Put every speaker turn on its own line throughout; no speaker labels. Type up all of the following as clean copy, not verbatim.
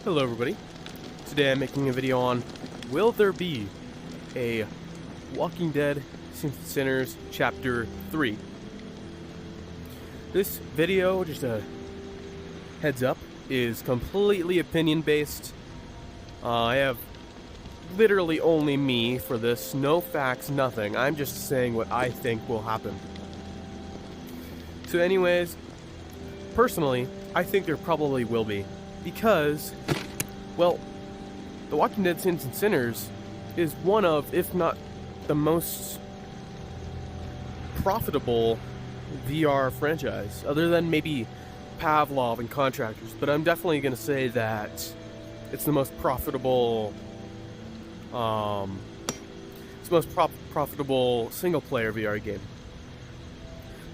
Hello everybody. Today I'm making a video on will there be a Walking Dead Saints and Sinners Chapter 3. This video, just a heads up, is completely opinion based. I have literally only me for this, no facts, nothing. I'm just saying what I think will happen. So anyways, personally, I think there probably will be. Because, well, The Walking Dead Saints and Sinners is one of, if not the most profitable VR franchise, other than maybe Pavlov and Contractors, but I'm definitely going to say that it's the most profitable, profitable single-player VR game.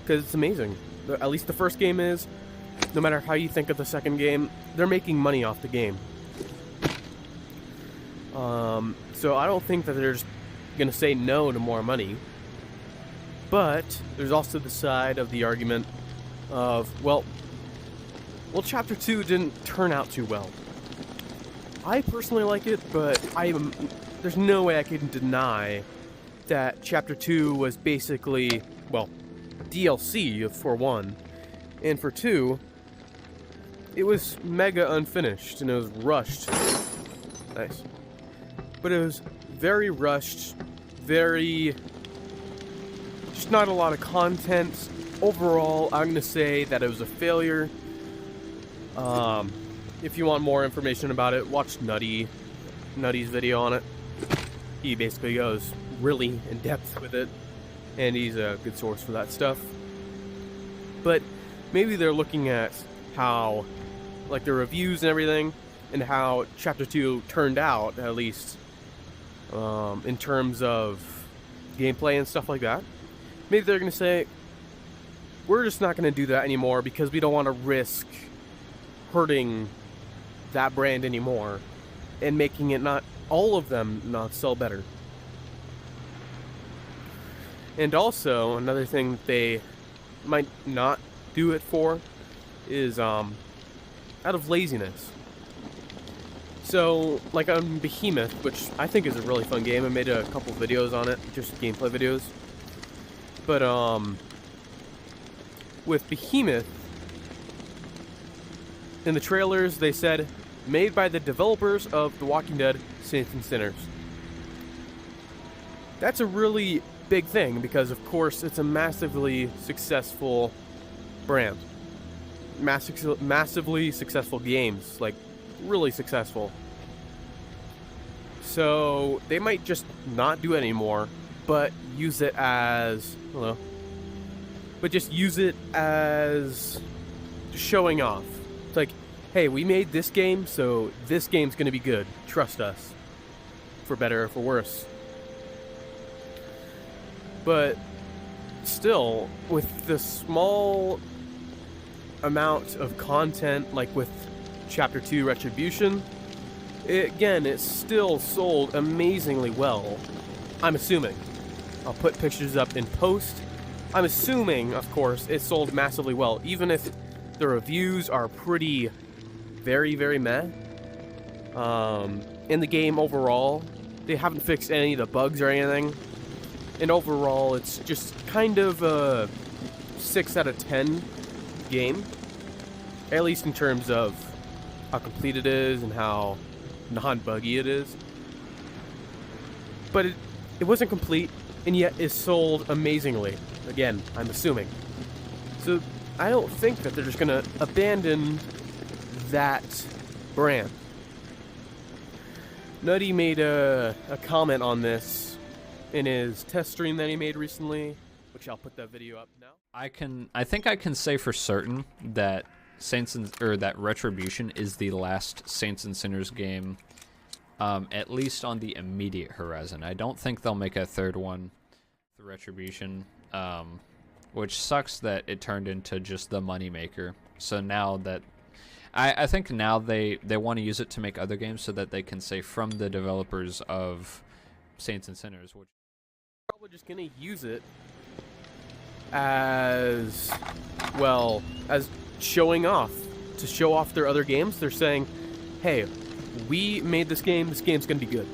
Because it's amazing. At least the first game is. No matter how you think of the second game, they're making money off the game. So I don't think that they're just going to say no to more money. But there's also the side of the argument of, well, Chapter 2 didn't turn out too well. I personally like it, but there's no way I can deny that Chapter 2 was basically, well, DLC for one. And for two, it was mega unfinished and it was rushed. Nice. But it was very rushed, just not a lot of content. Overall, I'm going to say that it was a failure. If you want more information about it, watch Nutty's video on it. He basically goes really in depth with it, and he's a good source for that stuff. But maybe they're looking at how, like, the reviews and everything, and how Chapter 2 turned out, at least, in terms of gameplay and stuff like that. Maybe they're going to say, we're just not going to do that anymore because we don't want to risk hurting that brand anymore and making it not, all of them, not sell better. And also, another thing that they might not do it for is out of laziness. So, like on Behemoth, which I think is a really fun game, I made a couple videos on it, just gameplay videos. But with Behemoth, in the trailers they said, made by the developers of The Walking Dead Saints and Sinners. That's a really big thing because, of course, it's a massively successful brand. Massively successful games, like really successful. So they might just not do it anymore, but use it as, just use it as showing off. It's like, hey, we made this game, so this game's gonna be good. Trust us. For better or for worse. But still, with the small amount of content, like with Chapter 2 Retribution, it still sold amazingly well. I'm assuming. I'll put pictures up in post. I'm assuming, of course, it sold massively well, even if the reviews are pretty, very, very meh. In the game overall, they haven't fixed any of the bugs or anything. And overall, it's just kind of a 6 out of 10 game. At least in terms of how complete it is and how non-buggy it is. But it wasn't complete, and yet it sold amazingly. Again, I'm assuming. So I don't think that they're just going to abandon that brand. Nutty made a comment on this in his test stream that he made recently, which I'll put that video up now.
I think I can say for certain that that Retribution is the last Saints and Sinners game, at least on the immediate horizon. I don't think they'll make a third one, the Retribution, which sucks that it turned into just the moneymaker. So now that I think now they want to use it to make other games so that they can say from the developers of Saints and Sinners, which
probably just gonna use it as, well, as showing off, to show off their other games. They're saying, hey, we made this game's gonna be good.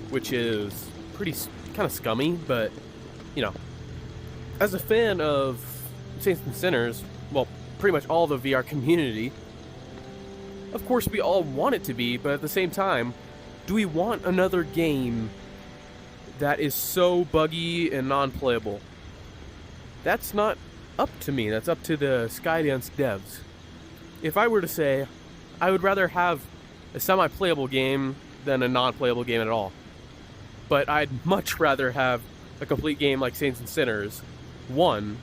Which is pretty kind of scummy, but, you know, as a fan of Saints and Sinners, well, pretty much all the VR community, of course we all want it to be, but at the same time, do we want another game that is so buggy and non-playable? That's not up to me. That's up to the Skydance devs. If I were to say, I would rather have a semi-playable game than a non-playable game at all. But I'd much rather have a complete game like Saints and Sinners 1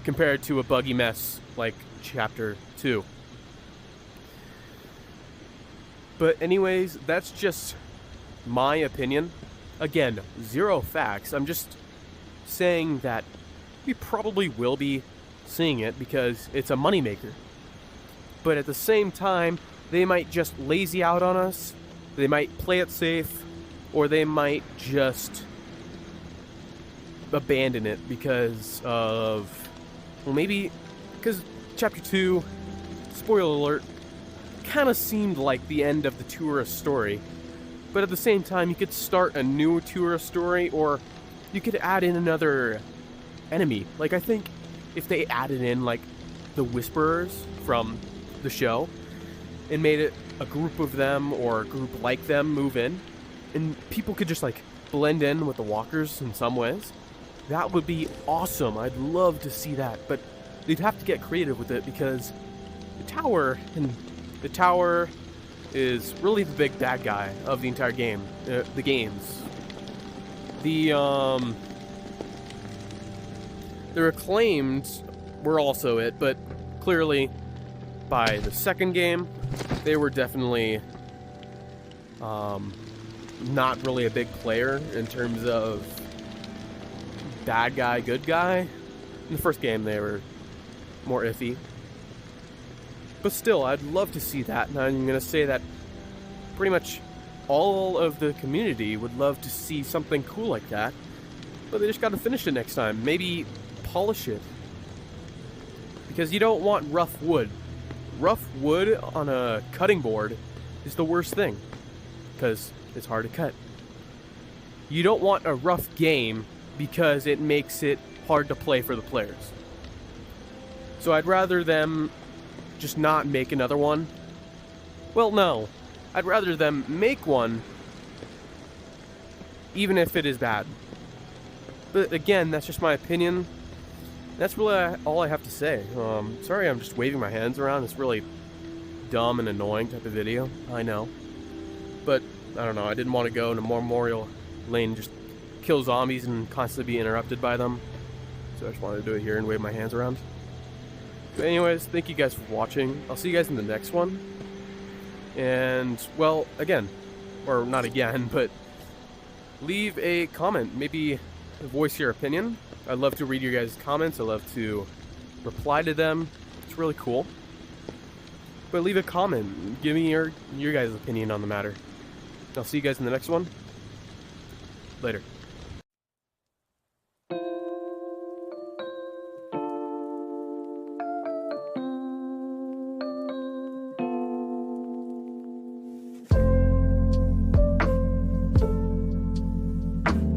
compared to a buggy mess like Chapter 2. But anyways, that's just my opinion. Again, zero facts. I'm just saying that we probably will be seeing it because it's a moneymaker. But at the same time, they might just lazy out on us, they might play it safe, or they might just abandon it because of, well, maybe because Chapter 2, spoiler alert, kind of seemed like the end of the tourist story. But at the same time, you could start a new tourist story, or you could add in another enemy. Like, I think if they added in, like, the Whisperers from the show and made it a group of them or a group like them move in, and people could just, like, blend in with the walkers in some ways, that would be awesome. I'd love to see that. But they'd have to get creative with it because the tower is really the big bad guy of the entire game. The games. The Acclaimed were also it, but clearly by the second game, they were definitely not really a big player in terms of bad guy, good guy. In the first game, they were more iffy. But still, I'd love to see that, and I'm going to say that pretty much all of the community would love to see something cool like that, but they just got to finish it next time. Maybe polish it. Because you don't want rough wood. Rough wood on a cutting board is the worst thing, because it's hard to cut. You don't want a rough game because it makes it hard to play for the players. So I'd rather them just not make another one. Well, no. I'd rather them make one, even if it is bad. But again, that's just my opinion. That's really all I have to say. Sorry I'm just waving my hands around. It's really dumb and annoying type of video. I know. But, I don't know. I didn't want to go in a Memorial Lane, just kill zombies and constantly be interrupted by them. So I just wanted to do it here and wave my hands around. But anyways, thank you guys for watching. I'll see you guys in the next one. And, well, again, or not again, but leave a comment. Maybe voice your opinion. I'd love to read your guys' comments. I'd love to reply to them. It's really cool. But leave a comment. Give me your guys' opinion on the matter. I'll see you guys in the next one. Later.